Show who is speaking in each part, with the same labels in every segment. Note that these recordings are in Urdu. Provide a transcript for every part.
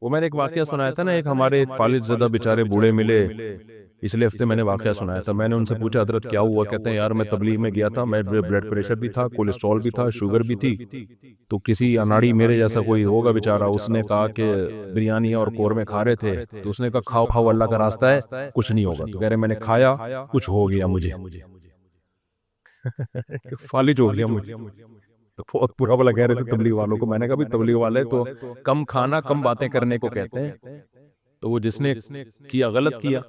Speaker 1: وہ میں نے ایک واقعہ سنایا تھا نا، ایک ہمارے فالج زدہ بیچارے بوڑھے ملے پچھلے ہفتے، میں نے واقعہ سنایا تھا. میں نے ان سے پوچھا حضرت کیا ہوا؟ کہتے ہیں یار میں تبلیغ میں گیا تھا، میں بلڈ پریشر بھی تھا، کولیسٹرول بھی تھا، شوگر بھی تھی. تو کسی اناڑی میرے جیسا کوئی ہوگا بیچارہ، اس نے کہا کہ بریانی اور قورمے کھا رہے تھے، تو اس نے کہا کھاؤ کھاؤ اللہ کا راستہ ہے کچھ نہیں ہوگا. تو کہہ رہے میں نے کھایا کچھ ہو گیا مجھے فالج ہو گیا مجھے. تو بہت برا بلا کہہ رہے تھے تبلیغ والوں کو. میں نے کہا بھی تبلیغ والے تو کم کھانا کم باتیں کرنے کو کہتے ہیں. تو وہ جس نے کیا غلط کیا.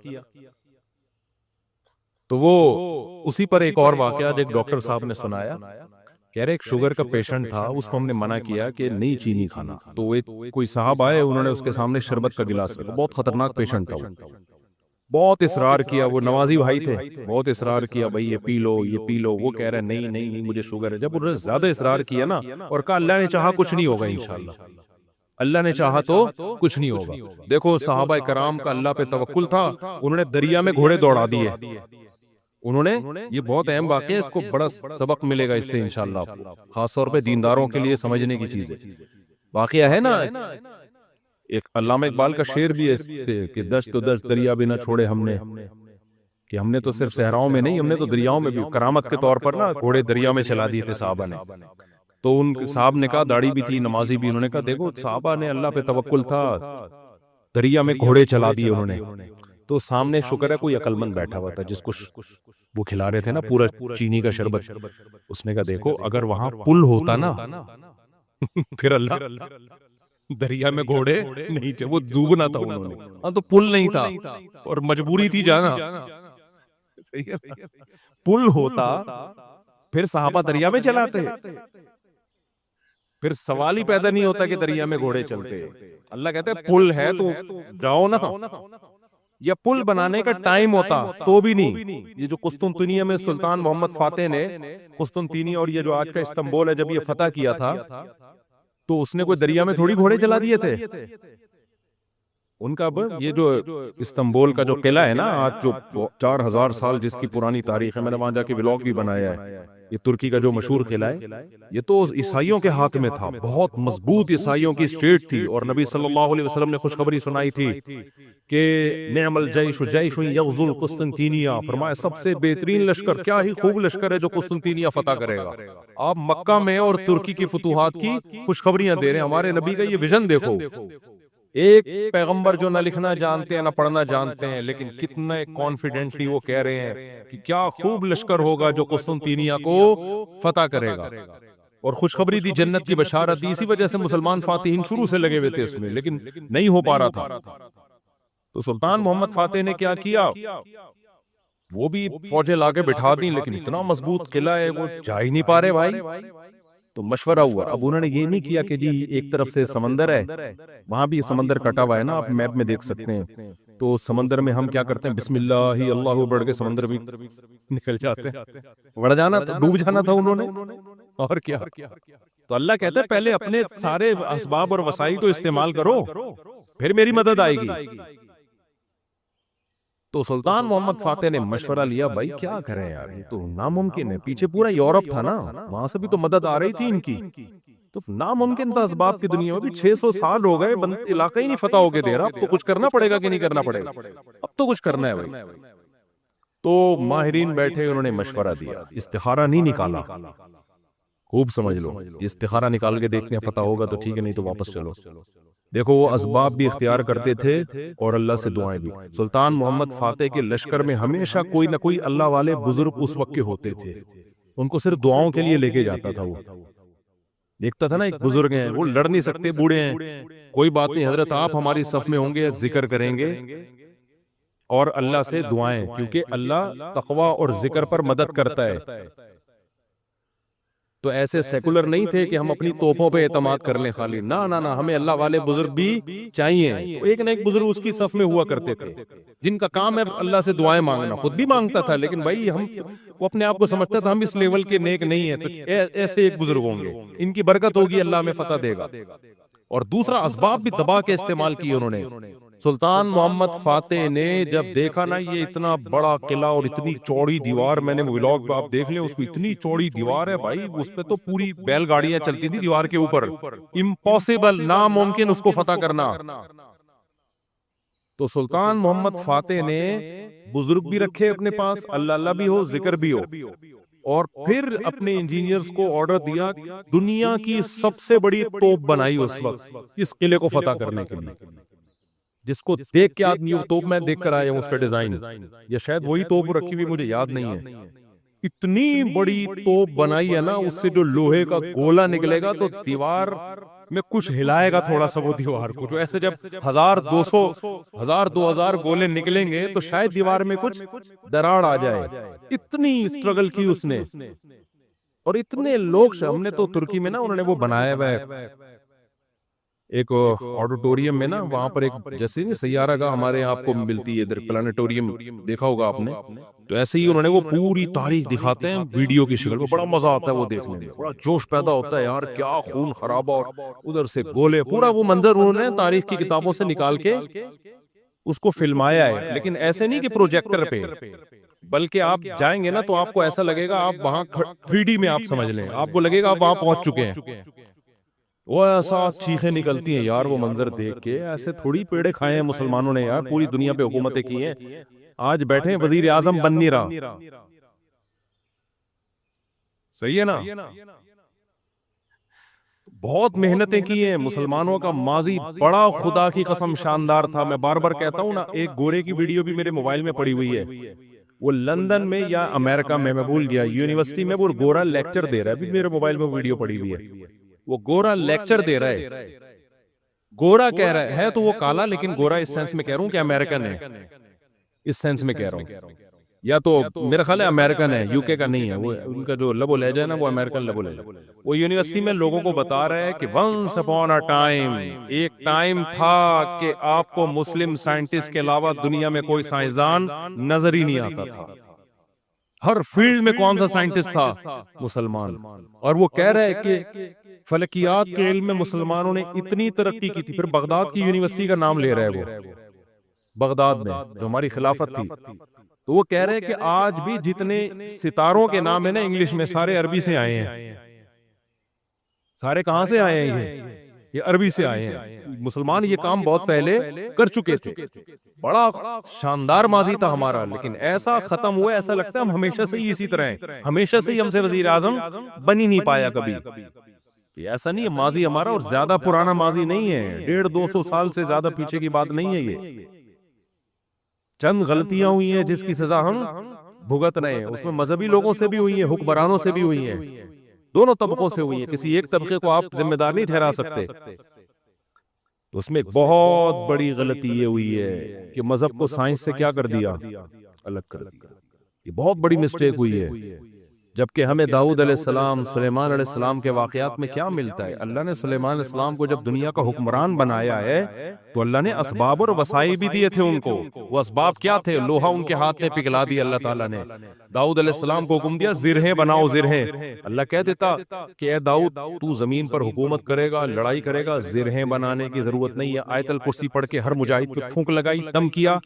Speaker 1: تو وہ اسی پر ایک اور واقعہ ایک ڈاکٹر صاحب نے سنایا. کہہ رہے ایک شوگر کا پیشنٹ تھا، اس کو ہم نے منع کیا کہ نہیں چینی کھانا. تو ایک کوئی صاحب آئے، انہوں نے اس کے سامنے شربت کا گلاس رکھا. بہت خطرناک پیشنٹ تھا وہ. بہت اصرار کیا، وہ نوازی بھائی تھے، بہت اصرار کیا بھائی یہ پی لو یہ پی لو. وہ کہہ رہے نہیں نہیں نہیں مجھے شوگر ہے. جب انہوں نے زیادہ اصرار کیا نا اور کہا اللہ نے چاہا کچھ نہیں ہوگا انشاءاللہ، اللہ نے چاہا تو کچھ نہیں ہوگا. دیکھو صحابہ کرام کا اللہ پہ توکل تھا، انہوں نے دریا میں گھوڑے دوڑا دیے. انہوں نے، یہ بہت اہم واقعہ ہے، اس کو بڑا سبق ملے گا اس سے انشاءاللہ آپ کو، خاص طور پہ دینداروں کے لیے سمجھنے کی چیز ہے. واقعہ ہے نا، ایک علامہ اقبال کا شعر بھی ہے کہ دشت و دشت دریا بھی نہ چھوڑے ہم نے، کہ ہم نے تو صرف صحراؤں میں نہیں، ہم نے تو دریاؤں میں بھی کرامت کے طور پر نا گھوڑے دریا میں چلا دیے تھے صحابہ نے. تو ان صاحب نے کہا، داڑھی بھی تھی نمازی بھی، انہوں نے کہا دیکھو صحابہ نے اللہ پہ توکل تھا، دریا میں گھوڑے چلا دیے انہوں نے. تو سامنے شکر ہے کوئی عقل مند بیٹھا ہوا تھا جس کو وہ کھلا رہے تھے نا پورا چینی کا شربت. اس نے کہا دیکھو اگر وہاں پل ہوتا نا پھر اللہ دریا میں گھوڑے نہیں تھے، وہ ڈوبنا تھا انہوں نے. ہاں تو پل نہیں تھا اور مجبوری تھی جانا. پل ہوتا پھر صحابہ دریا میں چلاتے، پھر سوال ہی پیدا نہیں ہوتا کہ دریا میں گھوڑے چلتے. اللہ کہتے ہیں پل ہے تو جاؤ نا. یا پل بنانے کا ٹائم ہوتا تو بھی نہیں. یہ جو قسطنطنیہ میں سلطان محمد فاتح نے قسطنطنیہ اور یہ جو آج کا استنبول ہے جب یہ فتح کیا تھا، تو اس نے کوئی دریا میں تھوڑی گھوڑے چلا دیے تھے. ان کا یہ جو استنبول کا جو قلعہ ہے نا آج جو 4000 سال جس کی پرانی تاریخ ہے، میں نے وہاں جا کے ولاگ بھی بنایا ہے. یہ ترکی کا جو مشہور قلعہ ہے، یہ تو عیسائیوں کے ہاتھ میں تھا، بہت مضبوط عیسائیوں کی اسٹیٹ تھی. اور نبی صلی اللہ علیہ وسلم نے خوشخبری سنائی تھی کہ نعم الجیش جیش یغزو القسطنطینیہ، فرمایا سب سے بہترین لشکر، کیا ہی خوب لشکر ہے جو قسطنطینیہ فتح کرے گا. آپ مکہ میں اور ترکی کی فتوحات کی خوشخبریاں دے رہے ہیں. ہمارے نبی کا یہ ویژن دیکھو، ایک پیغمبر جو نہ لکھنا جانتے ہیں نہ پڑھنا جانتے ہیں، لیکن کتنے کانفیڈنٹلی وہ کہہ رہے ہیں کہ کیا خوب لشکر ہوگا جو قسطنطینیہ کو فتح کرے گا. اور خوشخبری دی، جنت کی بشارت دی. اسی وجہ سے مسلمان فاتحین شروع سے لگے ہوئے تھے اس میں، لیکن نہیں ہو پا رہا تھا. تو سلطان محمد فاتح نے کیا کیا، وہ بھی فوجیں لا کے بٹھا دی، لیکن اتنا مضبوط قلعہ ہے وہ جا ہی نہیں پا رہے بھائی. تو مشورہ ہوا. اب انہوں نے یہ نہیں کیا کہ جی ایک طرف سے سمندر ہے، وہاں بھی سمندر کٹا ہوا ہے نا، آپ میپ میں دیکھ سکتے ہیں. تو سمندر میں ہم کیا کرتے ہیں، بسم اللہ اللہ بڑھ کے سمندر بھی نکل جاتے ہیں. بڑھ جانا تو ڈوب جانا تھا انہوں نے، اور کیا. تو اللہ کہتا ہے پہلے اپنے سارے اسباب اور وسائل تو استعمال کرو، پھر میری مدد آئے گی. تو سلطان محمد فاتح نے مشورہ لیا، بھائی کیا کریں یار، یہ تو ناممکن ہے. پیچھے پورا یورپ تھا نا، وہاں سے بھی تو مدد آ رہی تھی ان کی. تو ناممکن تھا اسباب کی دنیا میں بھی. 600 سال ہو گئے، علاقہ ہی نہیں فتح ہو کے دے رہا. اب تو کچھ کرنا پڑے گا کہ نہیں کرنا پڑے گا؟ اب تو کچھ کرنا ہے بھائی. تو ماہرین بیٹھے، انہوں نے مشورہ دیا، استخارہ نہیں نکالا. خوب سمجھ لو، استخارہ نکال کے دیکھتے ہیں فتح ہوگا تو ٹھیک ہے، نہیں تو واپس چلو. دیکھو وہ اسباب بھی اختیار کرتے تھے اور اللہ سے دعائیں بھی. سلطان محمد فاتح کے لشکر میں ہمیشہ کوئی نہ کوئی اللہ والے بزرگ اس وقت کے ہوتے تھے، ان کو صرف دعاؤں کے لیے لے کے جاتا تھا. وہ دیکھتا تھا نا ایک بزرگ ہیں، وہ لڑ نہیں سکتے، بوڑھے ہیں، کوئی بات نہیں حضرت آپ ہماری صف میں ہوں گے، ذکر کریں گے اور اللہ سے دعائیں، کیونکہ اللہ تقوی اور ذکر پر مدد کرتا ہے. تو ایسے سیکولر نہیں تھے کہ ہم اپنی توپوں پہ اعتماد کر لیں خالی، نہ نہ نہ، ہمیں اللہ والے بزرگ بھی چاہیے. تو ایک نہ ایک بزرگ اس کی صف میں ہوا کرتے تھے جن کا کام ہے اللہ سے دعائیں مانگنا. خود بھی مانگتا تھا، لیکن بھائی وہ اپنے آپ کو سمجھتا تھا ہم اس لیول کے نیک نہیں ہیں. تو ایسے ایک بزرگ ہوں گے، ان کی برکت ہوگی، اللہ میں فتح دے گا. اور دوسرا اسباب بھی دبا کے استعمال کیے انہوں نے. سلطان محمد فاتح نے جب دیکھا نا یہ اتنا بڑا قلعہ اور اتنی چوڑی دیوار، میں نے ولاگ پہ آپ دیکھ لیں، اس کو اتنی چوڑی دیوار ہے بھائی، اس پہ تو پوری بیل گاڑیاں چلتی تھی دیوار کے اوپر، امپاسبل، ناممکن اس کو فتح کرنا۔ تو سلطان محمد فاتح نے بزرگ بھی رکھے اپنے پاس، اللہ اللہ بھی ہو، ذکر بھی ہو، اور پھر اپنے انجینئرز کو آرڈر دیا، دنیا کی سب سے بڑی توپ بنائی اس وقت اس قلعے کو فتح کرنے کے لیے، جس کو دیکھ کے آدمی، وہ توپ میں دیکھ کر آیا ہوں اس کا ڈیزائن، یا شاید وہی توپ رکھی ہوئی، مجھے یاد نہیں ہے، اتنی بڑی توپ بنائی ہے نا، اس سے جو لوہے کا گولا نکلے گا تو دیوار میں کچھ ہلائے گا تھوڑا سا وہ دیوار کو، جو ایسے جب 1200 1000 گولے نکلیں گے تو شاید دیوار میں کچھ دراڑ آ جائے، اتنی اسٹرگل کی اس نے، اور اتنے لوگ، ہم نے تو ترکی میں نا انہوں نے وہ بنایا ہوا ہے ایک آڈیٹوریم میں نا، وہاں پر ایک جیسے نہیں سیارہ گاہ ہمارے آپ کو ملتی ہے ادھر، پلانیٹوریم دیکھا ہوگا آپ نے، تو ایسے ہی انہوں نے وہ پوری تاریخ دکھاتے ہیں ویڈیو کی شکل میں، بڑا مزہ آتا ہے وہ دیکھنے میں، بڑا جوش پیدا ہوتا ہے یار، کیا خون خرابہ، اور ادھر سے گولے، پورا وہ منظر انہوں نے تاریخ کی کتابوں سے نکال کے اس کو فلمایا ہے، لیکن ایسے نہیں کہ پروجیکٹر پہ، بلکہ آپ جائیں گے نا تو آپ کو ایسا لگے گا آپ وہاں 3D میں آپ سمجھ لیں، آپ کو لگے گا آپ وہاں پہنچ چکے ہیں، وہ ایسا چیخیں نکلتی ہیں یار وہ منظر دیکھ کے، ایسے تھوڑی پیڑے کھائے ہیں مسلمانوں نے یار، پوری دنیا پہ حکومتیں کی ہیں، آج بیٹھے ہیں وزیر اعظم بن نہیں رہا، صحیح ہے نا، بہت محنتیں کی ہیں مسلمانوں کا ماضی بڑا خدا کی قسم شاندار تھا، میں بار بار کہتا ہوں نا، ایک گورے کی ویڈیو بھی میرے موبائل میں پڑی ہوئی ہے، وہ لندن میں یا امریکہ میں بھول گیا، یونیورسٹی میں وہ گورا لیکچر دے رہا ہے، ابھی میرے موبائل میں ویڈیو پڑی ہوئی ہے، وہ گورا لیکچر دے رہا ہے، گورا کہہ رہا ہے تو وہ کالا، لیکن گورا اس سینس میں کہہ رہا ہوں کہ امریکن ہے، اس سینس میں کہہ رہا ہوں، یا تو میرا خیال ہے امریکن ہے، یو کے کا نہیں ہے، وہ ان کا جو لب و لہجہ ہے نا وہ امریکن لب و لہجہ، وہ یونیورسٹی میں لوگوں کو بتا رہا ہے کہ ونس اپون اے ٹائم، ایک ٹائم تھا کہ آپ کو مسلم سائنٹسٹ کے علاوہ دنیا میں کوئی سائنسدان نظر ہی نہیں آتا تھا، ہر فیلڈ میں کون سا سائنٹسٹ تھا؟ مسلمان، اور وہ کہہ رہا ہے کہ فلکیات کے علم میں مسلمانوں نے اتنی ترقی کی تھی، پھر بغداد کی یونیورسٹی کا نام لے رہا ہے وہ، بغداد میں جو ہماری خلافت تھی، تو وہ کہہ رہے ہیں کہ آج بھی جتنے ستاروں کے نام ہیں نا انگلش میں، سارے عربی سے آئے ہیں، سارے کہاں سے آئے ہیں؟ یہ عربی سے آئے ہیں، مسلمان یہ کام بہت پہلے کر چکے تھے، بڑا شاندار ماضی تھا ہمارا، لیکن ایسا ختم ہوا، ایسا لگتا ہے ہم ہمیشہ سے ہی اسی طرح ہیں، ہمیشہ سے ہی ہم سے وزیر اعظم بن ہی نہیں پایا کبھی، ایسا نہیں ہے، ماضی ہمارا اور زیادہ پرانا ماضی نہیں ہے، 150-200 سال سے زیادہ پیچھے کی بات نہیں ہے، یہ چند غلطیاں ہوئی ہیں جس کی سزا ہم بھگت رہے ہیں، اس میں مذہبی لوگوں سے بھی ہوئی ہیں، حکمرانوں سے بھی ہوئی ہیں، دونوں طبقوں سے ہوئی ہیں، کسی ایک طبقے کو آپ ذمہ دار نہیں ٹھہرا سکتے، تو اس میں ایک بہت بڑی غلطی یہ ہوئی ہے کہ مذہب کو سائنس سے کیا کر دیا، الگ کر دیا، یہ بہت بڑی مسٹیک ہوئی ہے، جبکہ ہمیں داؤد علیہ السلام، سلیمان علیہ السلام کے واقعات میں کیا ملتا ہے؟ اللہ نے سلیمان علیہ السلام کو جب دنیا کا حکمران بنایا ہے تو اللہ نے اسباب اور وسائل بھی دیے تھے ان کو، وہ اسباب کیا تھے؟ لوہا ان کے ہاتھ میں پگھلا دیا اللہ تعالیٰ نے، داؤد علیہ السلام کو حکم دیا زرہیں بناؤ، زرہیں، اللہ کہہ دیتا کہ اے داؤد تو زمین پر حکومت کرے گا، لڑائی کرے گا، زرہیں بنانے کی ضرورت نہیں ہے، آیت الکرسی پڑھ کے ہر مجاہد پہ پھونک لگائی، دم کیا،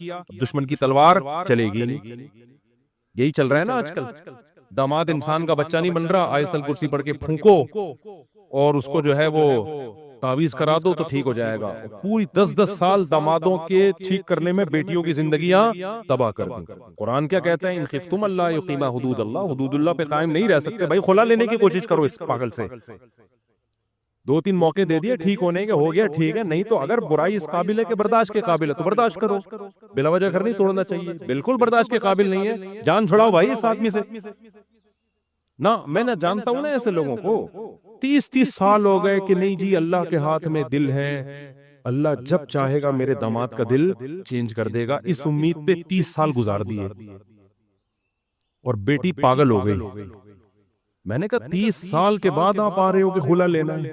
Speaker 1: دشمن کی تلوار چلے گی نہیں، یہی چل رہا ہے نا آج کل، داماد انسان کا بچہ نہیں بن رہا، آیت الکرسی پڑھ کے پھونکو اور اس کو جو ہے وہ تعویذ کرا دو تو ٹھیک ہو جائے گا، پوری 10-10 سال دامادوں کے ٹھیک کرنے میں بیٹیوں کی زندگیاں تباہ کر دیں۔ قرآن کیا کہتا ہے؟ ان خفتم اللہ یقیم حدود اللہ، حدود اللہ پہ قائم نہیں رہ سکتے بھائی، خلا لینے کی کوشش کرو اس پاگل سے، 2-3 موقع دے دیے ٹھیک ہونے کے، ہو گیا ٹھیک ہے، نہیں تو اگر برائی اس قابل ہے کہ برداشت کے قابل ہے تو برداشت کرو، بلا وجہ گھر نہیں توڑنا چاہیے، بالکل برداشت کے قابل نہیں ہے، جان چھڑاؤ بھائی اس آدمی سے، نہ میں نہ جانتا ہوں نا ایسے لوگوں کو، 30 سال ہو گئے کہ نہیں جی اللہ کے ہاتھ میں دل ہے، اللہ جب چاہے گا میرے داماد کا دل چینج کر دے گا، اس امید پہ 30 سال گزار دیے، اور بیٹی پاگل ہو گئی، میں نے کہا 30 سال کے بعد آپ آ رہے ہو کہ خلا لینا ہے،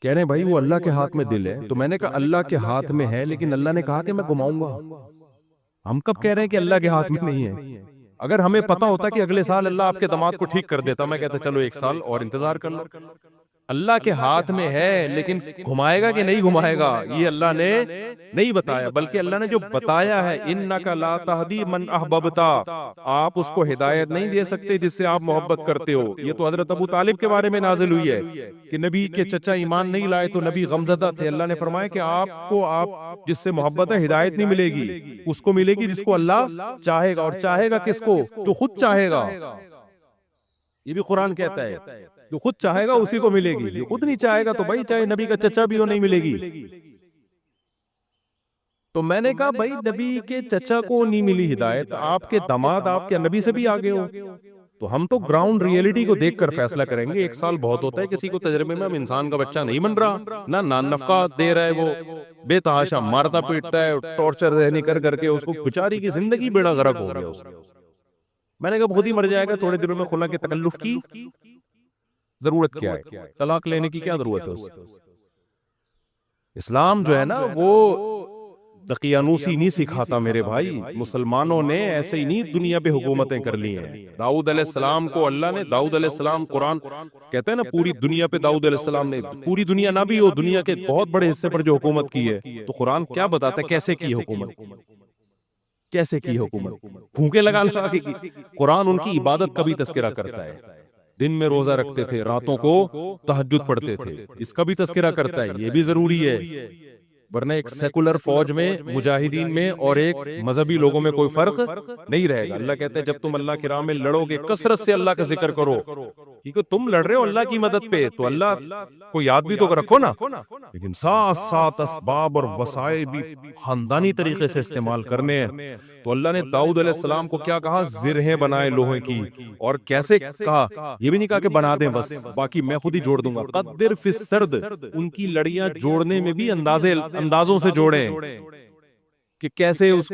Speaker 1: کہہ رہے ہیں بھائی وہ اللہ کے ہاتھ میں دل ہے، تو میں نے کہا اللہ کے ہاتھ میں ہے لیکن اللہ نے کہا کہ میں گھماؤں گا، ہم کب کہہ رہے ہیں کہ اللہ کے ہاتھ میں نہیں ہے؟ اگر ہمیں پتا ہوتا کہ اگلے سال اللہ آپ کے داماد کو ٹھیک کر دیتا، میں کہتا چلو 1 سال اور انتظار کر لو، اللہ کے ہاتھ میں ہے، لیکن گھمائے گا کہ نہیں گھمائے گا یہ اللہ نے نہیں بتایا، بلکہ اللہ نے جو بتایا ہے انک لا تہدی من احببت، آپ اس کو ہدایت نہیں دے سکتے جس سے آپ محبت کرتے ہو۔ یہ تو حضرت ابو طالب کے بارے میں نازل ہوئی ہے کہ نبی کے چچا ایمان نہیں لائے تو نبی غمزدہ تھے، اللہ نے فرمایا کہ آپ جس سے محبت ہے ہدایت نہیں ملے گی، اس کو ملے گی جس کو اللہ چاہے گا، اور چاہے گا کس کو؟ جو خود چاہے گا۔ یہ بھی قرآن کہتا ہے جو خود چاہے گا اسی کو ملے گی، جو خود نہیں چاہے گا تو بھائی چاہے نبی کا چچا بھی ہو نہیں ملے گی۔ تو میں نے کہا بھائی نبی کے چچا کو نہیں ملی ہدایت، آپ کے داماد آپ کے نبی سے بھی آگے ہو، تو ہم تو گراؤنڈ ریئلٹی کو دیکھ کر فیصلہ کریں گے۔ ایک سال بہت ہوتا ہے کسی کو تجربے میں، اب انسان کا بچہ نہیں بن رہا، نہ نان نفقہ دے رہا ہے، وہ بے تحاشا مارتا پیٹتا ہے، ٹارچر ذہنی کر کر کے اس کو بیچاری کی زندگی بیڑا غرق ہو گیا اس کا۔ میں نے کہا خود ہی مر جائے گا، تھوڑے دنوں میں خلا کے تکلف کی ضرورت کیا ہے؟ طلاق لینے کی کیا ضرورت ہے اس سے؟ اسلام جو ہے نا وہ دقیانوسی نہیں سکھاتا میرے بھائی، مسلمانوں نے ایسے ہی نہیں دنیا پہ حکومتیں کر لی ہیں۔ داؤد علیہ السلام کو اللہ نے، داؤد علیہ السلام قرآن کہتے ہیں نا پوری دنیا پہ داؤد علیہ السلام نے، پوری دنیا نہ بھی ہو، دنیا کے بہت بڑے حصے پر جو حکومت کی ہے، تو قرآن کیا بتاتا ہے کیسے کی حکومت، کیسے کی حکومت؟ پھونکے لگا لگا کے کی۔ قرآن ان کی عبادت کا بھی تذکرہ کرتا ہے، دن میں روزہ رکھتے تھے، راتوں کو تہجد پڑھتے تھے، اس کا بھی تذکرہ کرتا ہے، یہ بھی ضروری ہے، ورنہ ایک سیکولر فوج میں، مجاہدین میں اور ایک مذہبی لوگوں میں کوئی فرق نہیں رہے گا۔ اللہ کہتے ہیں جب تم اللہ کی راہ میں لڑو گے کثرت سے اللہ کا ذکر کرو، کیونکہ تم لڑ رہے ہو اللہ کی مدد پہ، تو اللہ کو یاد بھی تو رکھو نا، لیکن ساتھ ساتھ اسباب اور وسائل بھی خاندانی طریقے سے استعمال کرنے ہیں۔ تو اللہ نے داؤد علیہ السلام کو کیا کہا؟ زرہیں بنائے لوہے کی، اور کیسے کہا؟ یہ بھی نہیں کہا کہ بنا دیں بس باقی میں خود ہی جوڑ دوں گا، قدر فی السرد، ان کی لڑیاں جوڑنے میں بھی اندازوں سے جوڑیں کہ کیسے اس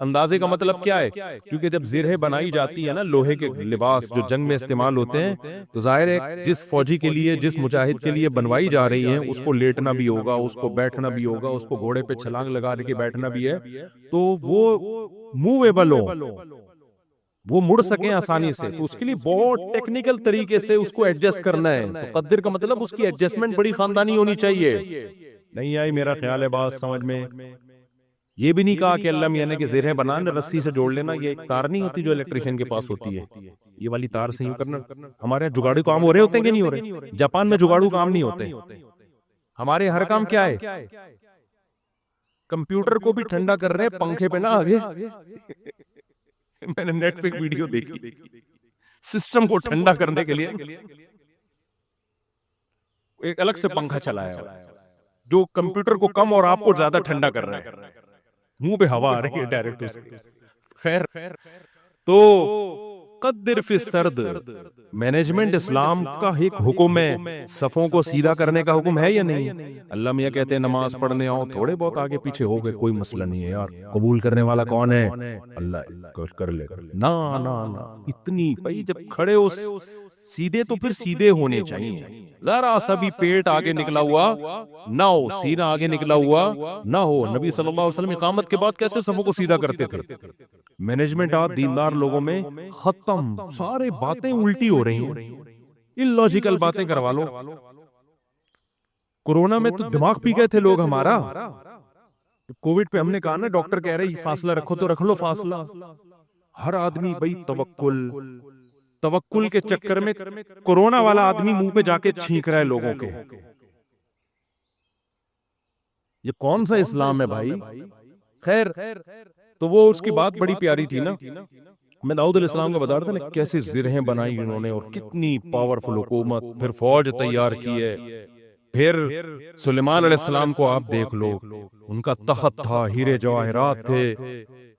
Speaker 1: اندازے کا مطلب کیا ہے؟ کیونکہ جب زرہیں بنائی جاتی ہے نا لوہے کے لباس جو جنگ میں استعمال ہوتے ہیں، تو ظاہر ہے جس فوجی کے لیے، جس مجاہد کے لیے بنوائی جا رہی ہیں اس کو لیٹنا بھی ہوگا، اس کو بیٹھنا بھی ہوگا، اس کو گھوڑے پہ چھلانگ لگا کے بیٹھنا بھی ہے، تو وہ موویبل ہو، وہ مڑ سکیں آسانی سے، تو اس کے لیے بہت ٹیکنیکل طریقے سے اس کو ایڈجسٹ کرنا ہے۔ تو قدر کا مطلب اس کی ایڈجسٹمنٹ بڑی خاندانی ہونی چاہیے۔ نہیں آئی میرا خیال ہے بات سمجھ میں؟ یہ بھی نہیں کہا کہ اللہ میاں نے کہ زرہیں بنانا رسی سے جوڑ لینا، یہ ایک تار نہیں ہوتی جو الیکٹریشین کے پاس ہوتی ہے، یہ والی تار سے یوں کرنا۔ ہمارے یہاں جگاڑو کام ہو رہے ہوتے ہیں کہ نہیں ہو رہے؟ جاپان میں جگاڑو کام نہیں ہوتے، ہمارے ہر کام کیا ہے؟ کمپیوٹر کو بھی ٹھنڈا کر رہے ہیں پنکھے پہ نہ آگے۔ میں نے نیٹ پہ ویڈیو دیکھی، سسٹم کو ٹھنڈا کرنے کے لیے ایک الگ سے پنکھا چلایا جو کمپیوٹر کو کم اور آپ کو زیادہ ٹھنڈا کر رہا ہے، منہ پہ ہوا آ رہی ہے ڈائریکٹ اس کے۔ خیر، تو قدر فی السرد، مینجمنٹ اسلام کا ایک حکم ہے، صفوں کو سیدھا کرنے کا حکم ہے یا نہیں؟ اللہ میاں کہتے ہیں نماز پڑھنے آؤ، تھوڑے بہت آگے پیچھے ہو گئے کوئی مسئلہ نہیں ہے یار، قبول کرنے والا کون ہے؟ اللہ کر لے گا۔ نا نا نا، اتنی بھائی جب کھڑے ہو سیدھے تو پھر سیدھے ہونے چاہیے، ذرا سا بھی پیٹ آگے نکلا ہوا نہ ہو، سینہ آگے نکلا ہوا نہ ہو۔ نبی صلی اللہ علیہ وسلم اقامت کے بعد کیسے صفوں کو سیدھا کرتے تھے؟ مینجمنٹ آج دیندار لوگوں میں ختم، سارے باتیں الٹی ہو رہی ہیں، اللاجیکل باتیں کروا لو۔ کورونا میں تو دماغ پی گئے تھے لوگ ہمارا، کووڈ پہ ہم نے کہا نا ڈاکٹر کہہ رہے فاصلہ رکھو تو رکھ لو فاصلہ، ہر آدمی بھائی توکل کے چکر میں کورونا والا آدمی منہ پہ جا کے چھینک رہا ہے لوگوں کے۔ یہ کون سا اسلام ہے بھائی؟ خیر، تو وہ اس کی بات بڑی پیاری تھی نا، میں داؤد علیہ السلام کو بتا رہا تھا نا کیسے زرہیں بنائی انہوں نے، اور کتنی پاورفل حکومت، پھر فوج تیار کی ہے، پھر سلیمان علیہ السلام کو آپ دیکھ لو، ان کا تخت تھا، ہیرے جواہرات تھے،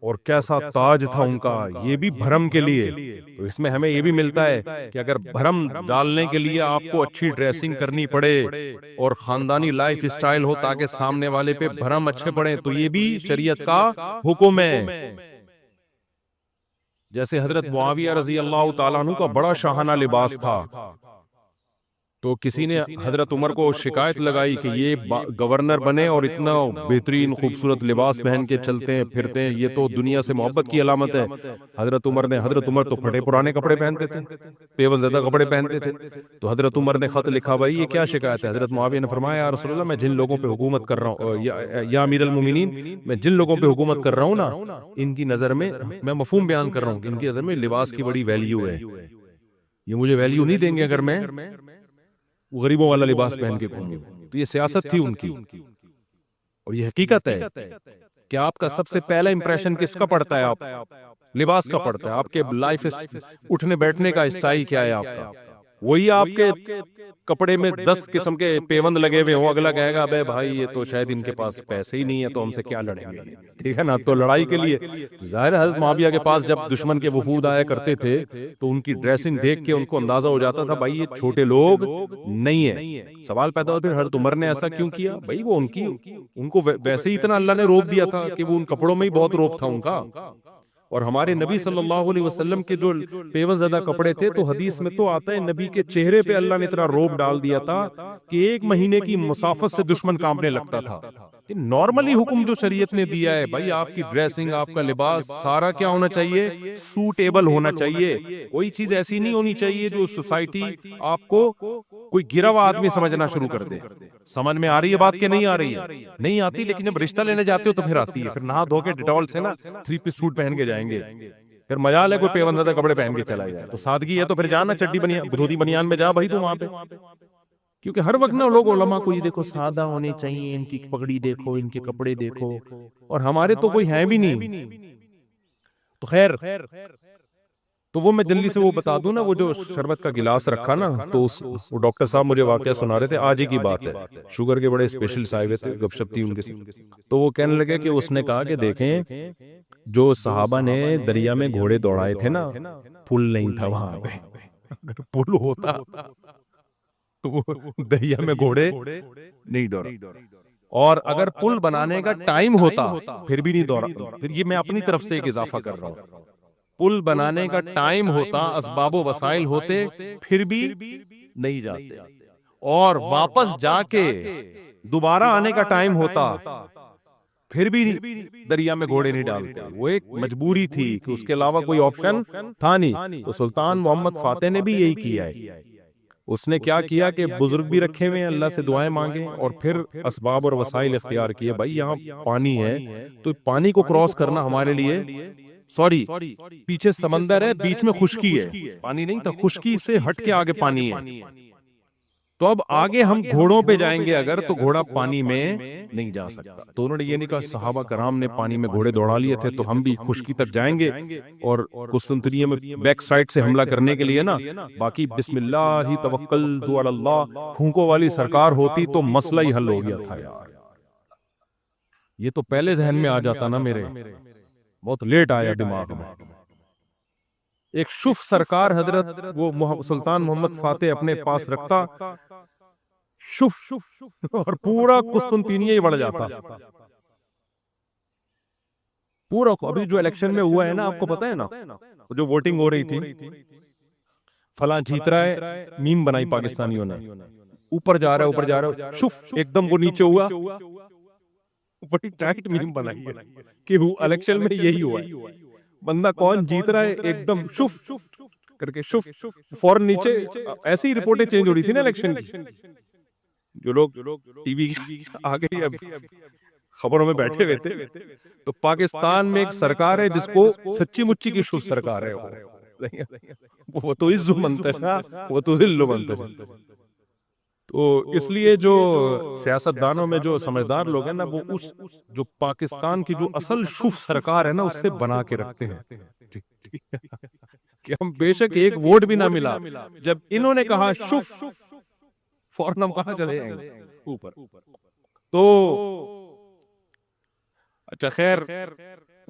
Speaker 1: اور کیسا تاج تھا ان کا، یہ بھی بھرم کے لیے۔ تو اس میں ہمیں یہ بھی ملتا ہے کہ اگر بھرم ڈالنے کے لیے آپ کو اچھی ڈریسنگ کرنی پڑے اور خاندانی لائف اسٹائل ہو تاکہ سامنے والے پہ بھرم اچھے پڑے، تو یہ بھی شریعت کا حکم ہے۔ جیسے حضرت معاویہ رضی اللہ تعالیٰ عنہ کا بڑا شاہانہ لباس تھا، تو کسی نے حضرت عمر کو شکایت لگائی کہ یہ گورنر بنے اور اتنا بہترین خوبصورت لباس پہن کے چلتے ہیں پھرتے ہیں، یہ تو دنیا سے محبت کی علامت ہے۔ حضرت عمر تو پھٹے پرانے کپڑے پہنتے تھے، پیون زدہ کپڑے پہنتے تھے۔ تو حضرت عمر نے خط لکھا، بھائی یہ کیا شکایت ہے؟ حضرت معاویہ نے فرمایا، یا رسول اللہ، میں جن لوگوں پہ حکومت کر رہا ہوں، یا امیر المومنین، میں جن لوگوں پہ حکومت کر رہا ہوں نا، ان کی نظر میں، میں مفہوم بیان کر رہا ہوں کہ ان کی نظر میں لباس کی بڑی ویلیو ہے، یہ مجھے ویلیو نہیں دیں گے اگر میں غریبوں والا لباس پہن کے گھوموں۔ تو یہ سیاست تھی ان کی، اور یہ حقیقت ہے کہ آپ کا سب سے پہلا امپریشن کس کا پڑتا ہے؟ آپ لباس کا پڑتا ہے۔ آپ کے لائف اٹھنے بیٹھنے کا اسٹائل کیا ہے آپ کا؟ وہی آپ کے کپڑے میں 10 قسم کے پیوند لگے ہوئے ہوں، اگلا کہے گا ابے بھائی یہ تو شاید ان کے پاس پیسے ہی نہیں ہے تو ہم سے کیا لڑیں گے، ٹھیک ہے نا؟ تو لڑائی کے لیے ظاہر حضرت معاویہ کے پاس جب دشمن کے وفود آیا کرتے تھے تو ان کی ڈریسنگ دیکھ کے ان کو اندازہ ہو جاتا تھا بھائی یہ چھوٹے لوگ نہیں ہیں۔ سوال پیدا ہوتا ہے حضرت عمر نے ایسا کیوں کیا؟ بھائی وہ ان کو ویسے ہی اتنا اللہ نے روپ دیا تھا کہ وہ ان کپڑوں میں ہی بہت روپ تھا ان کا۔ اور ہمارے نبی صلی اللہ علیہ وسلم کے جو پیون زدہ کپڑے تھے، تو حدیث میں تو آتا ہے نبی کے چہرے پہ اللہ نے اتنا روب ڈال دیا تھا کہ 1 مہینے کی مسافت سے دشمن کانپنے لگتا تھا۔ نارملی حکم جو شریعت نے دیا ہے بھائی، آپ کی ڈریسنگ، آپ کا لباس سارا کیا ہونا چاہیے؟ سوٹیبل ہونا چاہیے۔ کوئی چیز ایسی نہیں ہونی چاہیے جو سوسائٹی آپ کو کوئی گرا ہوا آدمی سمجھنا شروع کر دے۔ سمجھ میں آ رہی ہے بات کہ نہیں آ رہی ہے؟ نہیں آتی، لیکن جب رشتہ لینے جاتے ہو تو پھر آتی ہے۔ پھر نہا دھو کے ڈیٹول سے نا 3 پیس سوٹ پہن کے جائیں گے، پھر مجال ہے کوئی پیون زدہ کپڑے پہن کے چلا جائے۔ تو سادگی ہے تو پھر جانا چڈی بنیان، دھوتی بنیان میں جا بھائی تو وہاں پہ، کیونکہ ہر وقت نا لوگ علماء کو یہ دیکھو سادہ ہونے چاہیے، ان کی پگڑی دیکھو، ان کے کپڑے دیکھو، اور ہمارے تو کوئی ہیں بھی نہیں۔ تو خیر، تو وہ میں جلدی سے وہ بتا دوں نا، وہ جو شربت کا گلاس رکھا نا، تو وہ ڈاکٹر صاحب مجھے واقعہ سنا رہے تھے، آج ہی کی بات ہے، شوگر کے بڑے اسپیشلسٹ آئے ہوئے تھے، گپ شپ تھی ان کے ساتھ۔ تو وہ کہنے لگے کہ اس نے کہا کہ دیکھیں جو صحابہ نے دریا میں گھوڑے دوڑائے تھے نا، پل نہیں تھا وہاں پہ، اگر پل ہوتا تو وہ دریا میں گھوڑے نہیں دوڑا، اور اگر پل بنانے کا ٹائم ہوتا پھر بھی نہیں دوڑا۔ پھر یہ میں اپنی طرف سے ایک اضافہ کر رہا ہوں، پل بنانے کا ٹائم ہوتا، اسباب و وسائل ہوتے، پھر بھی نہیں جاتے، اور واپس جا کے دوبارہ آنے کا ٹائم ہوتا پھر بھی دریا میں گھوڑے نہیں ڈالتے۔ وہ ایک مجبوری تھی کہ اس کے علاوہ کوئی آپشن تھا نہیں۔ تو سلطان محمد فاتح نے بھی یہی کیا ہے، اس نے کیا کیا کہ بزرگ بھی رکھے ہوئے ہیں، اللہ سے دعائیں مانگیں، اور پھر اسباب اور وسائل اختیار کیے۔ بھائی یہاں پانی ہے تو پانی کو کراس کرنا ہمارے لیے، سوری پیچھے سمندر ہے، بیچ میں خشکی ہے، پانی نہیں تھا، خشکی سے ہٹ کے آگے پانی ہے، تو اب آگے ہم گھوڑوں پہ جائیں گے اگر، تو گھوڑا پانی میں نہیں جا سکتا۔ تو انہوں نے یہ نہیں کہا، صحابہ کرام نے پانی میں گھوڑے دوڑا لیے تھے تو ہم بھی خشکی تک جائیں گے، اور قسطنطنیہ میں بیک سائڈ سے حملہ کرنے کے لیے نا، باقی بسم اللہ توکلت علی اللہ پھونکوں والی سرکار ہوتی تو مسئلہ ہی حل ہو گیا تھا یار۔ یہ تو پہلے ذہن میں آ جاتا نا میرے، بہت لیٹ آیا دماغ میں۔ ایک شف سرکار حضرت وہ سلطان محمد فاتح اپنے پاس رکھتا، شف، اور پورا قسطنطینیہ ہی بڑھ جاتا پورا۔ ابھی جو الیکشن میں ہوا ہے نا، آپ کو پتا ہے نا، جو ووٹنگ ہو رہی تھی، فلاں جیت رہا ہے، میم بنائی پاکستانیوں نے، اوپر جا رہا ہے، اوپر جا رہا ہے، شف ایک دم وہ نیچے ہوا، بڑی ٹائٹ میم بنائی ہے کہ وہ الیکشن میں یہی ہوا ہے، بندہ کون جیت رہا ہے ایک دم شف کر کے، شف فوراً نیچے۔ ایسی ہی رپورٹیں چینج ہو رہی تھی نا الیکشن کی، جو لوگ ٹی وی آگے اب خبروں میں بیٹھے ہوئے تھے، تو پاکستان میں ایک سرکار ہے جس کو سچی مچی کی شف سرکار ہے، وہ تو عز منتشا وہ تو ذل منتشا۔ تو اس لیے جو سیاست دانوں میں جو سمجھدار لوگ ہیں نا، وہ اس جو پاکستان کی جو اصل شف سرکار ہے نا، اس سے بنا کے رکھتے ہیں کہ ہم بے شک ایک ووٹ بھی نہ ملا، جب انہوں نے کہا شف، فوراً ہم کہاں چلے جائیں گے؟ اوپر۔ تو اچھا خیر،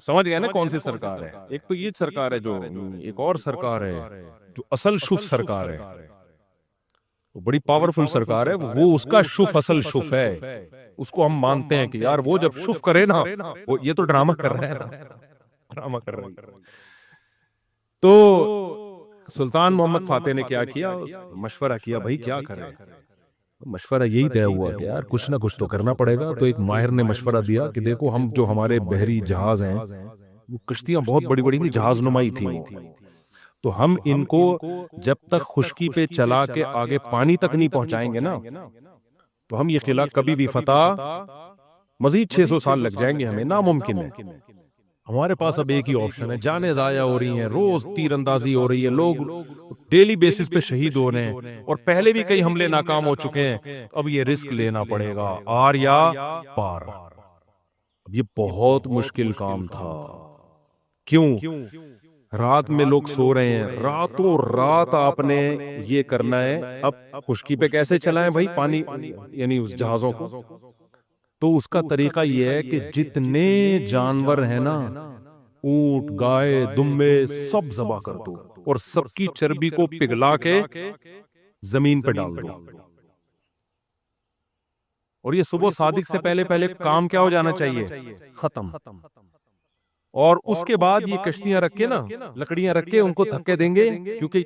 Speaker 1: سمجھ گئے نا کون سی سرکار ہے؟ ایک تو یہ سرکار ہے، جو ایک اور سرکار ہے جو اصل شف سرکار ہے، وہ بڑی پاورفل سرکار ہے، وہ اس کا شف اصل شف ہے، اس کو ہم مانتے ہیں کہ یار وہ جب شف کرے نا، وہ یہ تو ڈرامہ کر رہے ہیں، ڈرامہ کر رہے ہیں۔ تو سلطان محمد فاتح نے کیا کیا، مشورہ کیا بھائی کیا کریں. مشورہ یہی طے ہوا کہ یار کچھ نہ کچھ تو کرنا پڑے گا. تو ایک ماہر نے مشورہ دیا کہ دیکھو ہم جو ہمارے بحری جہاز ہیں وہ کشتیاں بہت بڑی بڑی تھیں، جہاز نمائی تھی، تو ہم ان کو جب تک خشکی پہ چلا کے آگے پانی تک نہیں پہنچائیں گے نا تو ہم یہ قلعہ کبھی بھی فتح، مزید 600 سال لگ جائیں گے ہمیں، ناممکن ہے. ہمارے پاس اب ایک ہی آپشن ہے، جانیں ضائع ہو رہی ہیں، روز تیر اندازی ہو رہی ہے، لوگ ڈیلی بیسس پہ شہید ہو رہے ہیں، اور پہلے بھی کئی حملے ناکام ہو چکے ہیں. اب یہ رسک لینا پڑے گا، آر یا پار. اب یہ بہت مشکل کام تھا. کیوں؟ رات میں لوگ سو رہے ہیں، راتوں رات آپ نے یہ کرنا ہے. اب خشکی پہ کیسے چلائیں بھائی پانی، یعنی اس جہازوں کو؟ تو اس کا طریقہ یہ ہے کہ جتنے جانور ہیں نا، اونٹ، گائے، دمبے، سب ذبح کر دو اور سب کی چربی کو پگھلا کے زمین پہ ڈال دو. اور یہ صبح صادق سے پہلے پہلے کام کیا ہو جانا چاہیے؟ ختم. اور اس کے بعد یہ کشتیاں رکھ کے نا، لکڑیاں رکھ کے ان کو دھکے دیں گے، کیونکہ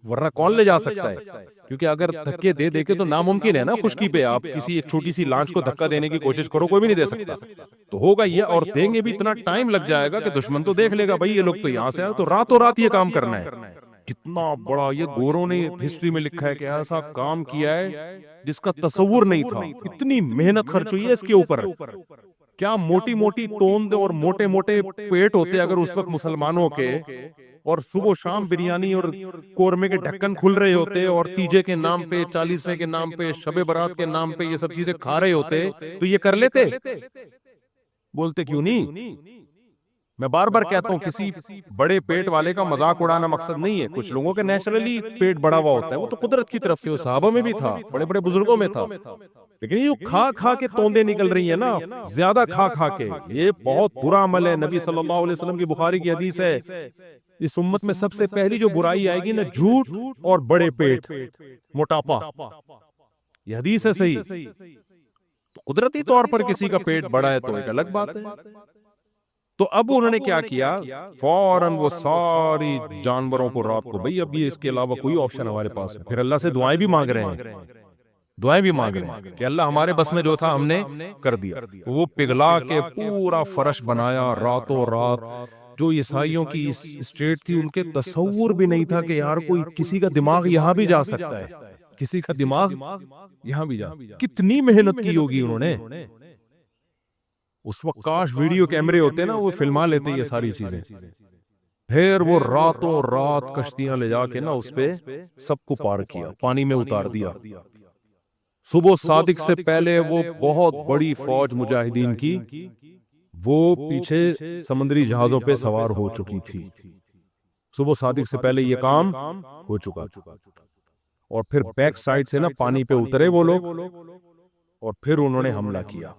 Speaker 1: ورنہ کون لے جا سکتا ہے؟ کیونکہ اگر دھکے دے دے کے تو ناممکن ہے نا خشکی پہ آپ کسی ایک چھوٹی سی لانچ کو دھکا دینے کی کوشش کرو، کوئی بھی نہیں دے سکتا. تو ہوگا یہ، اور دیں گے بھی اتنا ٹائم لگ جائے گا کہ دشمن تو دیکھ لے گا بھائی یہ لوگ تو یہاں سے آئے، تو راتوں رات یہ کام کرنا ہے. کتنا بڑا یہ گوروں نے ہسٹری میں لکھا ہے کہ ایسا کام کیا ہے جس کا تصور نہیں تھا. اتنی محنت خرچ ہوئی ہے اس کے اوپر. کیا موٹی موٹی توند اور موٹے موٹے پیٹ ہوتے اگر اس وقت مسلمانوں کے، اور صبح و شام بریانی اور قورمے کے ڈھکن کھل رہے ہوتے، اور تیجے کے نام پہ، 40ویں کے نام پہ، شب برات کے نام پہ یہ سب چیزیں کھا رہے ہوتے، تو یہ کر لیتے؟ بولتے کیوں نہیں؟ میں بار بار کہتا ہوں کسی بڑے پیٹ والے کا مذاق اڑانا مقصد نہیں ہے. کچھ لوگوں کے نیچرلی پیٹ بڑا ہوا ہوتا ہے، وہ تو قدرت کی طرف سے، وہ صحابہ میں بھی تھا، بڑے بڑے بزرگوں میں تھا. لیکن یہ کھا کھا کے توندے نکل رہی ہیں نا، زیادہ کھا کھا کے، یہ بہت برا عمل ہے. نبی صلی اللہ علیہ وسلم کی بخاری کی حدیث ہے، اس امت میں سب سے پہلی جو برائی آئے گی نا، جھوٹ اور بڑے پیٹ، موٹاپا. یہ حدیث ہے صحیح. تو قدرتی طور پر کسی کا پیٹ بڑا ہے تو ایک الگ بات ہے. تو اب انہوں نے کیا کیا، فوراً وہ ساری جانوروں کو رات کو، بھئی اب یہ اس کے علاوہ کوئی آپشن ہمارے پاس ہے. پھر اللہ سے دعائیں بھی مانگ رہے ہیں، دعائیں بھی مانگ رہے ہیں کہ اللہ ہمارے بس میں جو تھا ہم نے کر دیا. وہ پگھلا کے پورا فرش بنایا راتوں رات. جو عیسائیوں کی اسٹیٹ تھی ان کے تصور بھی نہیں تھا کہ یار کوئی کسی کا دماغ یہاں بھی جا سکتا ہے، کسی کا دماغ یہاں بھی جا. کتنی محنت کی ہوگی انہوں نے. اس وقت کاش ویڈیو کیمرے ہوتے نا، وہ فلما لیتے یہ ساری چیزیں. پھر وہ راتوں رات کشتیاں لے جا کے نا اس پہ سب کو پار کیا، پانی میں اتار دیا. صبح صادق سے پہلے وہ بہت بڑی فوج مجاہدین کی وہ پیچھے سمندری جہازوں پہ سوار ہو چکی تھی. صبح صادق سے پہلے یہ کام ہو چکا. اور پھر بیک سائڈ سے نا پانی پہ اترے وہ لوگ، اور پھر انہوں نے حملہ کیا.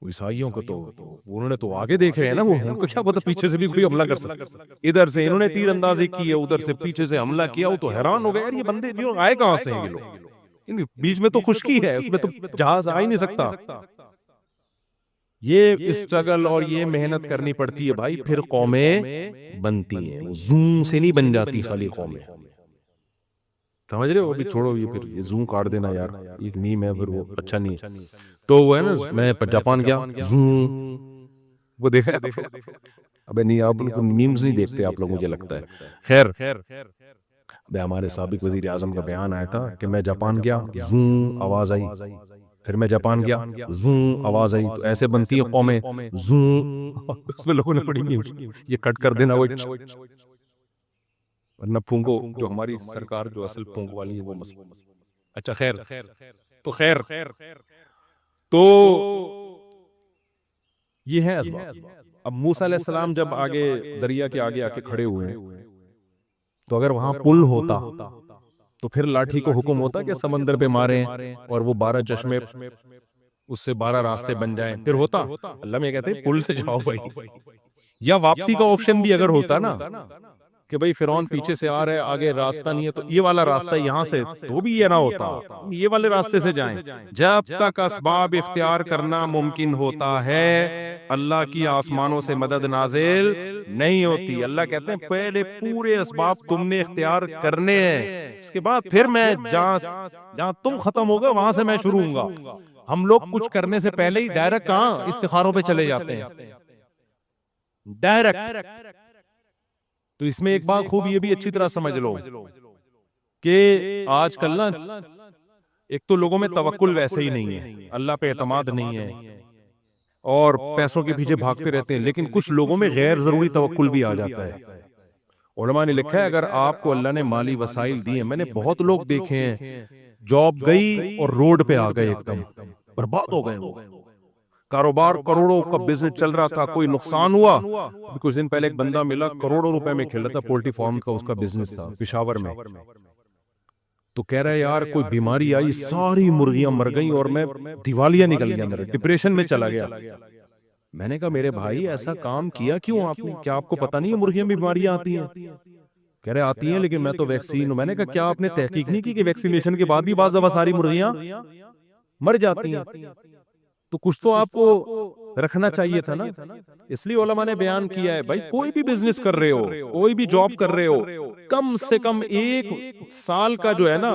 Speaker 1: عیسائیوں کو تو انہوں نے تو آگے دیکھ رہے ہیں نا، وہ ان کو کیا پتا پیچھے سے بھی کوئی حملہ کر سکتا. ادھر سے انہوں نے تیر اندازی کی ہے، ادھر سے پیچھے سے حملہ کیا. وہ تو حیران ہو گئے یار یہ بندے جو آئے کہاں سے ہیں یہ لوگ، بیچ میں تو خشکی ہے، اس میں تو جہاز آ ہی نہیں سکتا. یہ اسٹرگل اور یہ محنت کرنی پڑتی ہے بھائی، پھر قومیں بنتی ہیں. زون سے نہیں بن جاتی خالی قومیں، سمجھ رہے ہو؟ ابھی چھوڑو یہ، پھر یہ زون کاٹ دینا یار، ایک میم ہے پھر وہ اچھا نہیں ہے. تو وہ ہے نا، میں جاپان گیا، زون، وہ دیکھا ہے؟ ابے نہیں، آپ لوگ میمز نہیں دیکھتے آپ لوگ، مجھے لگتا ہے. خیر، ہمارے سابق وزیر اعظم کا بیان آیا تھا کہ میں جاپان گیا، زون آواز آئی. پھر میں جاپان گیا، زون آواز آئی. تو ایسے بنتی ہیں قومیں، زون. اس میں لوگوں نے پڑھی نہیں، یہ کٹ کر دینا، وہ ورنہ پھونکو جو ہماری سرکار جو اصل پھونک والی ہے وہ مسئلہ. اچھا خیر، تو خیر تو یہ ہے اسباب. اب موسیٰ علیہ السلام جب آگے دریا کے آگے آ کے کھڑے ہوئے ہیں، تو اگر وہاں پل ہوتا تو پھر لاٹھی کو حکم ہوتا کہ سمندر پہ ماریں اور وہ 12 چشمے، اس سے 12 راستے بن جائیں، پھر ہوتا. اللہ میں کہتے ہیں پل سے جاؤ بھائی. یا واپسی کا آپشن بھی اگر ہوتا نا کہ بھئی فرعون پیچھے سے آ رہا ہے، آگے راستہ نہیں ہے، تو یہ والا راستہ یہاں سے، تو بھی یہ نہ ہوتا، یہ والے راستے سے جائیں. جب تک اسباب اختیار کرنا ممکن ہوتا ہے اللہ کی آسمانوں سے مدد نازل نہیں ہوتی. اللہ کہتے ہیں پہلے پورے اسباب تم نے اختیار کرنے ہیں, اس کے بعد پھر میں جہاں تم ختم ہوگا وہاں سے میں شروع ہوں گا. ہم لوگ کچھ کرنے سے پہلے ہی ڈائریکٹ کہاں استخاروں پہ چلے جاتے ہیں, ڈائریکٹ. تو اس میں ایک بات خوب یہ بھی اچھی طرح سمجھ لو کہ آج کل نا ایک تو لوگوں میں توکل ویسے ہی نہیں ہے, اللہ پہ اعتماد نہیں ہے, اور پیسوں کے پیچھے بھاگتے رہتے ہیں. لیکن کچھ لوگوں میں غیر ضروری توکل بھی آ جاتا ہے. علماء نے لکھا ہے اگر آپ کو اللہ نے مالی وسائل دیے, میں نے بہت لوگ دیکھے ہیں جاب گئی اور روڈ پہ آ گئے, ایک دم برباد ہو گئے. وہ کاروبار کروڑوں کا بزنس چل رہا تھا, کوئی نقصان ہوا. کچھ دن پہلے ایک بندہ ملا کروڑوں روپے میں کھیل رہا تھا, پولٹری فارم کا اس کا بزنس تھا پشاور میں. تو کہہ رہا ہے یار کوئی بیماری آئی, ساری مرغیاں مر گئیں اور میں دیوالیہ نکل گیا, میرا ڈپریشن میں چلا گیا. میں نے کہا میرے بھائی ایسا کام کیا کیوں آپ نے, کیا آپ کو پتا نہیں ہے مرغیاں بیماریاں آتی ہیں؟ کہہ رہے آتی ہیں لیکن میں تو ویکسین ہوں. میں نے کہا کیا آپ نے تحقیق نہیں کی کہ ویکسینیشن کے بعد بھی بعض دفعہ ساری مرغیاں مر جاتی ہیں؟ تو کچھ تو آپ کو رکھنا چاہیے تھا نا. اس لیے علماء نے بیان کیا ہے بھائی کوئی بھی بزنس کر رہے ہو, کوئی بھی جاب کر رہے ہو, کم سے کم 1 سال کا جو ہے نا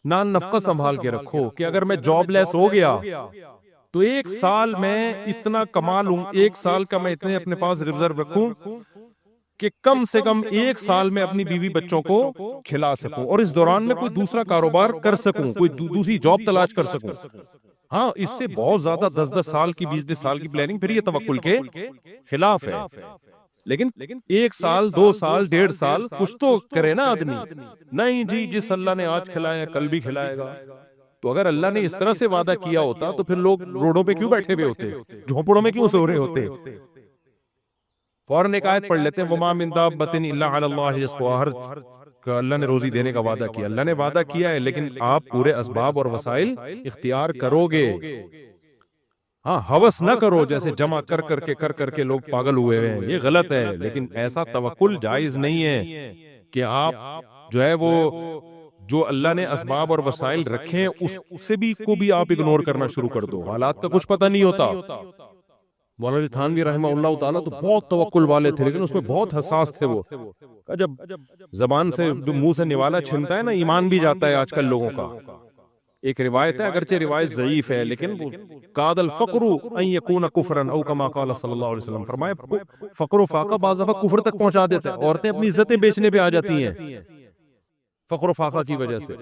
Speaker 1: نان نفقہ سنبھال کے رکھو کہ اگر میں جاب لیس ہو گیا تو 1 سال میں اتنا کما لوں, 1 سال کا میں اتنے اپنے پاس ریزرو رکھوں کہ کم سے کم 1 سال میں اپنی بیوی بچوں کو کھلا سکوں, اور اس دوران میں کوئی دوسرا کاروبار کر سکوں, کوئی دوسری جاب تلاش کر سکوں. ہاں اس سے بہت زیادہ 10 سال کی 20 سال کی پلاننگ پھر یہ توکل کے خلاف ہے. لیکن 1 سال 2 سال 1.5 سال کچھ تو کرے نا آدمی. نہیں جی جس اللہ نے آج کھلایا کل بھی کھلائے گا. تو اگر اللہ نے اس طرح سے وعدہ کیا ہوتا تو پھر لوگ روڈوں پہ کیوں بیٹھے ہوئے ہوتے, جھونپڑوں میں کیوں سو رہے ہوتے؟ فوراً ایک آیت پڑھ لیتے ہیں وما من دابۃ الا علی اللہ رزقها, کہ اللہ نے روزی دینے کا وعدہ کیا. اللہ نے وعدہ کیا ہے لیکن آپ پورے اسباب اور وسائل اختیار کرو گے. ہاں ہوس نہ کرو جیسے جمع کر کے لوگ پاگل ہوئے ہیں, یہ غلط ہے. لیکن ایسا توکل جائز نہیں ہے کہ آپ جو ہے وہ جو اللہ نے اسباب اور وسائل رکھے ہیں اس سے بھی کو بھی آپ اگنور کرنا شروع کر دو. حالات کا کچھ پتہ نہیں ہوتا. مولانا تھانوی رحمہ اللہ تعالیٰ تو بہت توکل والے تھے لیکن اس میں بہت حساس تھے. وہ جب زبان سے جو منہ سے نوالا چھنتا ہے نا ایمان بھی جاتا ہے آج کل لوگوں کا. ایک روایت ہے اگرچہ روایت ضعیف ہے لیکن قاد الفقر ان یکون کفرا او کما قال صلی اللہ علیہ وسلم, فرمایا فقر و فاقہ بعض دفعہ کفر تک پہنچا دیتا ہے. عورتیں اپنی عزتیں بیچنے پہ آ جاتی ہیں فقر و فاقہ کی وجہ سے.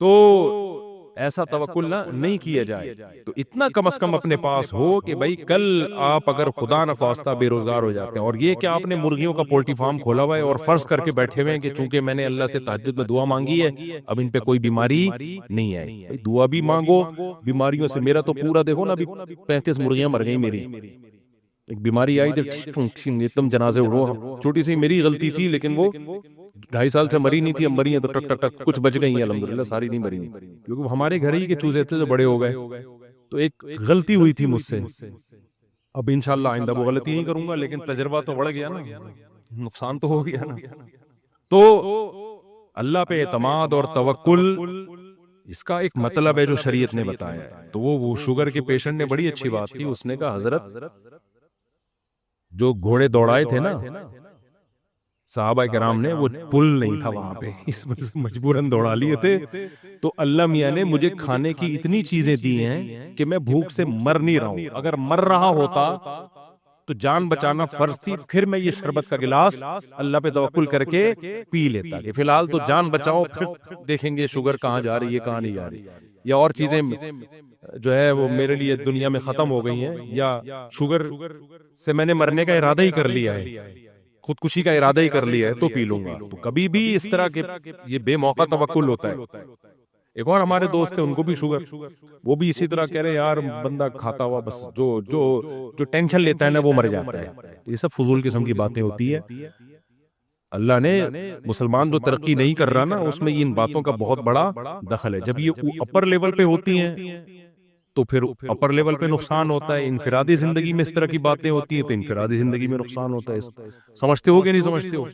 Speaker 1: تو ایسا توکل نہیں کیا جائے. تو اتنا کم از کم اپنے پاس ہو کہ بھائی کل آپ اگر خدا نخواستہ بے روزگار ہو جاتے ہیں, اور یہ کہ آپ نے مرغیوں کا پولٹری فارم کھولا ہوا ہے اور فرض کر کے بیٹھے ہوئے ہیں کہ چونکہ میں نے اللہ سے تہجد میں دعا مانگی ہے اب ان پہ کوئی بیماری نہیں آئی. دعا بھی مانگو, بیماریوں سے میرا تو پورا دیکھو نا ابھی 35 مرغیاں مر گئی میری. ایک بیماری آئی تھی تم جنازے اڑو, چھوٹی سی میری غلطی تھی لیکن وہ 2.5 سال سے مری نہیں تھی, اب مری ہیں تو ٹک ٹک ٹک کچھ بچ گئی ہیں الحمدللہ, ساری نہیں مری, کیونکہ ہمارے گھر ہی کے چوزے تھے جو بڑے ہو گئے. تو ایک غلطی ہوئی تھی مجھ سے, اب انشاءاللہ آئندہ وہ غلطی نہیں کروں گا, لیکن تجربہ تو بڑھ گیا نا, نقصان تو ہو گیا نا. تو اللہ پہ اعتماد اور توکل اس کا ایک مطلب ہے جو شریعت نے بتایا ہے. تو وہ شوگر کے پیشنٹ نے بڑی اچھی بات کی, اس نے کہا حضرت جو گھوڑے دوڑائے تھے نا صحابہ کرام نے, وہ پل نہیں تھا وہاں پہ, اس وجہ سے مجبوراً دوڑا لیے تھے. تو اللہ میاں نے مجھے کھانے کی اتنی چیزیں دی ہیں کہ میں بھوک سے مر نہیں رہا ہوں. اگر مر رہا ہوتا تو جان بچانا فرض تھی, پھر میں یہ شربت کا گلاس اللہ پہ توکل کر کے پی لیتا. کہ فی الحال تو جان بچاؤ, پھر دیکھیں گے شوگر کہاں جا رہی ہے کہاں نہیں جا رہی, یا اور چیزیں جو ہے وہ میرے لیے دنیا میں ختم ہو گئی ہیں, یا شوگر سے میں نے مرنے کا ارادہ ہی کر لیا ہے, خودکشی کا ارادہ ہی کر لیا ہے, تو پی لوں گا. تو کبھی بھی اس طرح کے یہ بے موقع توکل ہوتا ہے. ایک اور ہمارے دوست ہیں ان کو بھی شوگر, وہ بھی اسی طرح کہہ رہے یار بندہ کھاتا ہوا بس جو ٹینشن لیتا ہے نا وہ مر جاتا ہے. یہ سب فضول قسم کی باتیں ہوتی ہے. اللہ نے مسلمان جو ترقی نہیں کر رہا نا اس میں ان باتوں کا بہت بڑا دخل ہے. جب یہ اپر لیول پہ ہوتی ہیں تو پھر اپر لیول پہ نقصان ہوتا ہے. انفرادی زندگی میں اس طرح کی باتیں ہوتی ہیں تو انفرادی زندگی میں نقصان ہوتا ہے. سمجھتے ہو کہ نہیں سمجھتے ہو؟